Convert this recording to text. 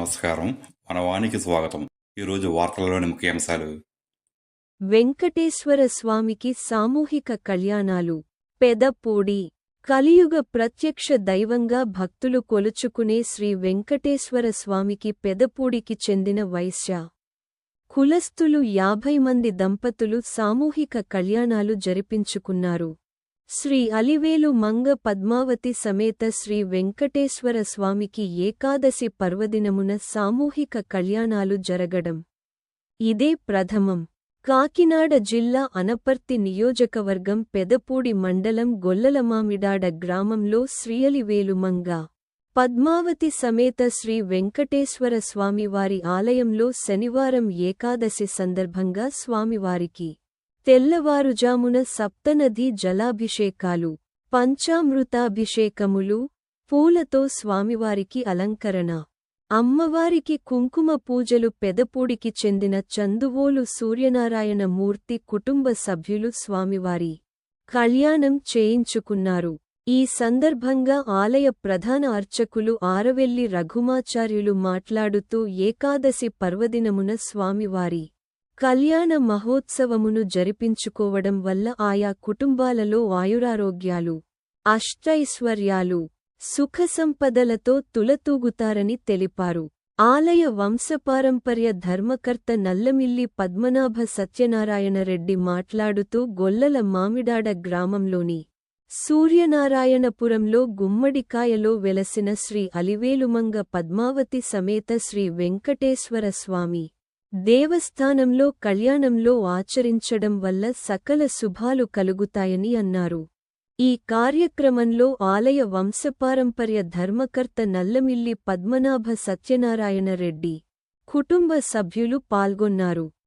నమస్కారం. మన వానికి స్వాగతం. ఈరోజు వార్తలలోని ముఖ్యాంశాలు. వెంకటేశ్వర స్వామికి సామూహిక కళ్యాణాలు. పెదపూడి కలియుగ ప్రత్యక్ష దైవంగా భక్తులు కొలుచుకునే శ్రీ వెంకటేశ్వర స్వామికి పెదపూడికి చెందిన వైశ్య కులస్థులు 50 మంది దంపతులు సామూహిక కళ్యాణాలు జరిపించుకున్నారు. శ్రీ అలివేలు మంగ పద్మావతి సమేత శ్రీ వెంకటేశ్వర స్వామికి ఏకాదశి పర్వదినమున సామూహిక కళ్యాణాలు జరగడం ఇదే ప్రథమం. కాకినాడ జిల్లా అనపర్తి నియోజకవర్గం పెదపూడి మండలం గొల్లలమామిడాడ గ్రామంలో శ్రీ అలివేలు మంగ పద్మావతి సమేత శ్రీ వెంకటేశ్వర స్వామివారి ఆలయంలో శనివారం ఏకాదశి సందర్భంగా స్వామివారికి తెల్లవారుజామున సప్తనదీ జలాభిషేకాలు, పంచామృతాభిషేకములు, పూలతో స్వామివారికి అలంకరణ, అమ్మవారికి కుంకుమ పూజలు. పెదపూడికి చెందిన చందువోలు సూర్యనారాయణ మూర్తి కుటుంబ సభ్యులు స్వామివారి కళ్యాణం చేయించుకున్నారు. ఈ సందర్భంగా ఆలయ ప్రధాన అర్చకులు ఆరవెల్లి రఘుమాచార్యులు మాట్లాడుతూ ఏకాదశి పర్వదినమున స్వామివారి కళ్యాణ మహోత్సవమును జరిపించుకోవడం వల్ల ఆయా కుటుంబాలలో ఆయురారోగ్యాలు, అష్టైశ్వర్యాలు, సుఖసంపదలతో తులతూగుతారని తెలిపారు. ఆలయ వంశపారంపర్య ధర్మకర్త నల్లమిల్లి పద్మనాభ సత్యనారాయణ రెడ్డి మాట్లాడుతూ గొల్లల మామిడాడ గ్రామంలోని సూర్యనారాయణపురంలో గుమ్మడికాయలో వెలసిన శ్రీ అలివేలుమంగ పద్మావతి సమేత శ్రీ వెంకటేశ్వర స్వామి దేవస్థానంలో కళ్యాణంలో ఆచరించడం వల్ల సకల శుభాలు కలుగుతాయని అన్నారు. ఈ కార్యక్రమంలో ఆలయ వంశపారంపర్య ధర్మకర్త నల్లమిల్లి పద్మనాభ సత్యనారాయణ రెడ్డి కుటుంబ సభ్యులు పాల్గొన్నారు.